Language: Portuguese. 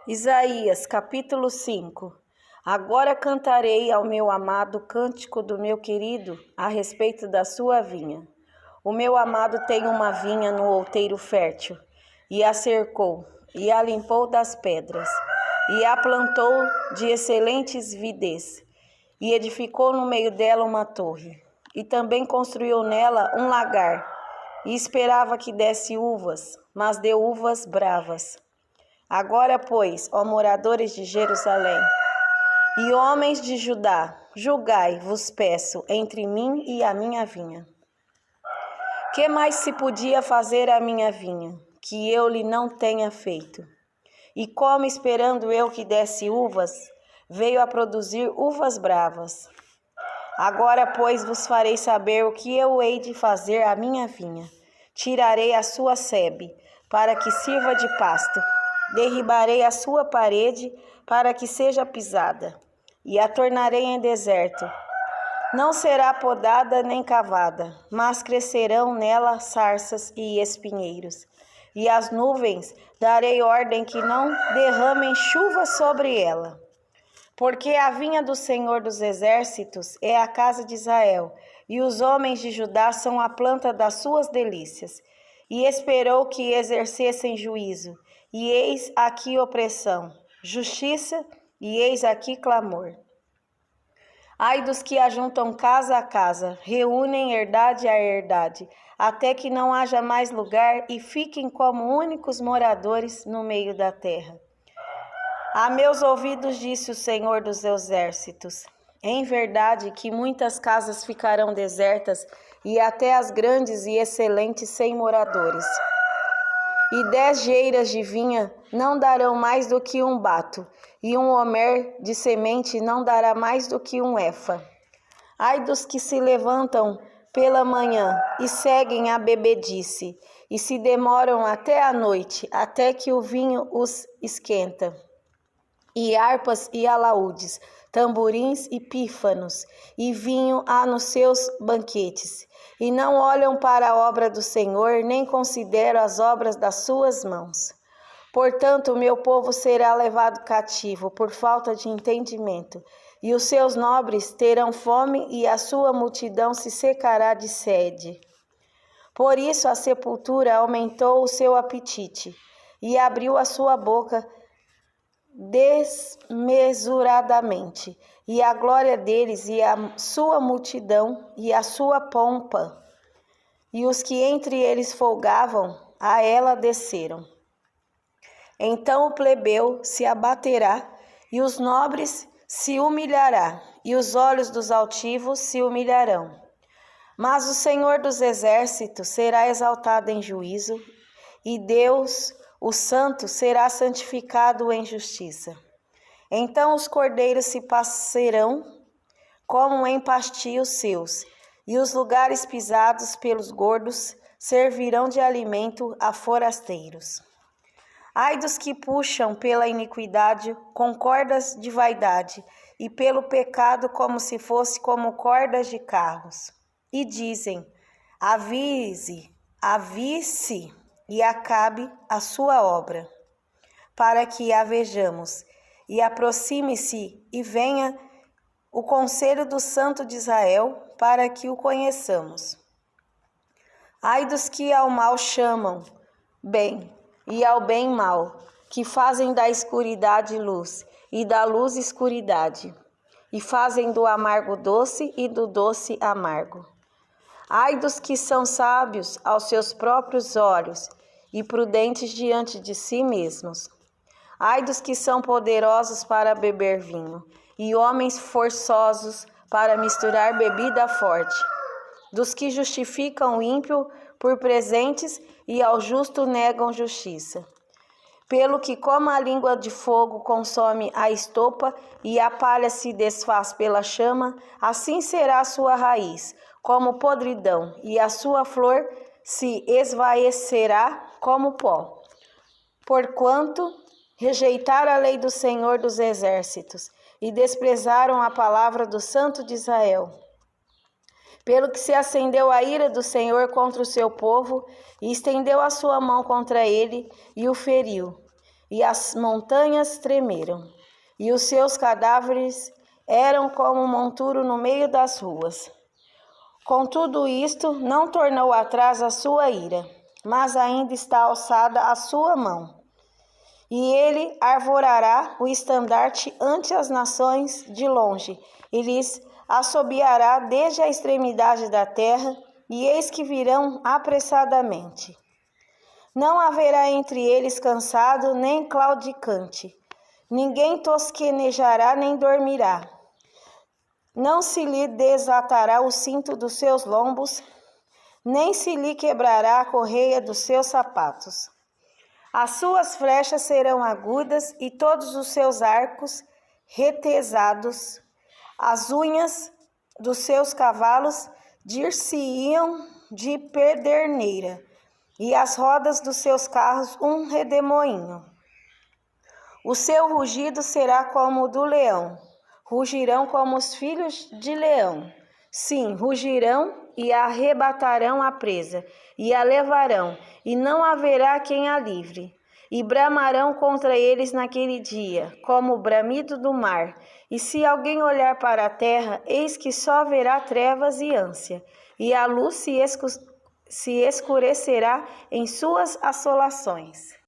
Isaías, capítulo 5. Agora cantarei ao meu amado o cântico do meu querido a respeito da sua vinha. O meu amado tem uma vinha no outeiro fértil, e a cercou, e a limpou das pedras, e a plantou de excelentes videz, e edificou no meio dela uma torre, e também construiu nela um lagar, e esperava que desse uvas, mas deu uvas bravas. Agora, pois, ó moradores de Jerusalém, e homens de Judá, julgai, vos peço, entre mim e a minha vinha. Que mais se podia fazer à minha vinha, que eu lhe não tenha feito? E como, esperando eu que desse uvas, veio a produzir uvas bravas. Agora, pois, vos farei saber o que eu hei de fazer à minha vinha. Tirarei a sua sebe, para que sirva de pasto. Derribarei a sua parede para que seja pisada, e a tornarei em deserto. Não será podada nem cavada, mas crescerão nela sarças e espinheiros. E as nuvens darei ordem que não derramem chuva sobre ela. Porque a vinha do Senhor dos Exércitos é a casa de Israel, e os homens de Judá são a planta das suas delícias. E esperou que exercessem juízo, e eis aqui opressão, justiça, e eis aqui clamor. Ai dos que ajuntam casa a casa, reúnem herdade a herdade, até que não haja mais lugar e fiquem como únicos moradores no meio da terra. A meus ouvidos disse o Senhor dos Exércitos: em verdade que muitas casas ficarão desertas, e até as grandes e excelentes sem moradores. E 10 geiras de vinha não darão mais do que um bato, e um homer de semente não dará mais do que um efa. Ai dos que se levantam pela manhã e seguem a bebedice, e se demoram até a noite, até que o vinho os esquenta. E harpas e alaúdes, tamborins e pífanos, e vinho há nos seus banquetes, e não olham para a obra do Senhor, nem consideram as obras das suas mãos. Portanto, o meu povo será levado cativo por falta de entendimento, e os seus nobres terão fome, e a sua multidão se secará de sede. Por isso a sepultura aumentou o seu apetite, e abriu a sua boca desmesuradamente, e a glória deles e a sua multidão e a sua pompa, e os que entre eles folgavam, a ela desceram. Então o plebeu se abaterá, e os nobres se humilhará, e os olhos dos altivos se humilharão. Mas o Senhor dos Exércitos será exaltado em juízo, e Deus, o Santo, será santificado em justiça. Então os cordeiros se passearão como em pastios seus, e os lugares pisados pelos gordos servirão de alimento a forasteiros. Ai dos que puxam pela iniquidade com cordas de vaidade, e pelo pecado como se fosse como cordas de carros. E dizem: avise, e acabe a sua obra, para que a vejamos, e aproxime-se e venha o conselho do Santo de Israel, para que o conheçamos. Ai dos que ao mal chamam bem, e ao bem mal, que fazem da escuridade luz, e da luz escuridade, e fazem do amargo doce, e do doce amargo. Ai dos que são sábios aos seus próprios olhos e prudentes diante de si mesmos. Ai dos que são poderosos para beber vinho e homens forçosos para misturar bebida forte. Dos que justificam o ímpio por presentes e ao justo negam justiça. Pelo que como a língua de fogo consome a estopa e a palha se desfaz pela chama, assim será a sua raiz, como podridão, e a sua flor se esvaecerá como pó. Porquanto rejeitaram a lei do Senhor dos Exércitos e desprezaram a palavra do Santo de Israel. Pelo que se acendeu a ira do Senhor contra o seu povo, e estendeu a sua mão contra ele, e o feriu. e as montanhas tremeram, e os seus cadáveres eram como monturo no meio das ruas. Com tudo isto, não tornou atrás a sua ira, mas ainda está alçada a sua mão. E ele arvorará o estandarte ante as nações de longe, e lhes assobiará desde a extremidade da terra, e eis que virão apressadamente. Não haverá entre eles cansado nem claudicante, ninguém tosquenejará nem dormirá. Não se lhe desatará o cinto dos seus lombos, nem se lhe quebrará a correia dos seus sapatos. As suas flechas serão agudas e todos os seus arcos retesados. As unhas dos seus cavalos dir-se-iam de pederneira, e as rodas dos seus carros um redemoinho. O seu rugido será como o do leão. Rugirão como os filhos de leão. Sim, rugirão e arrebatarão a presa, e a levarão, e não haverá quem a livre. E bramarão contra eles naquele dia, como o bramido do mar. E se alguém olhar para a terra, eis que só verá trevas e ânsia, e a luz se escurecerá em suas assolações.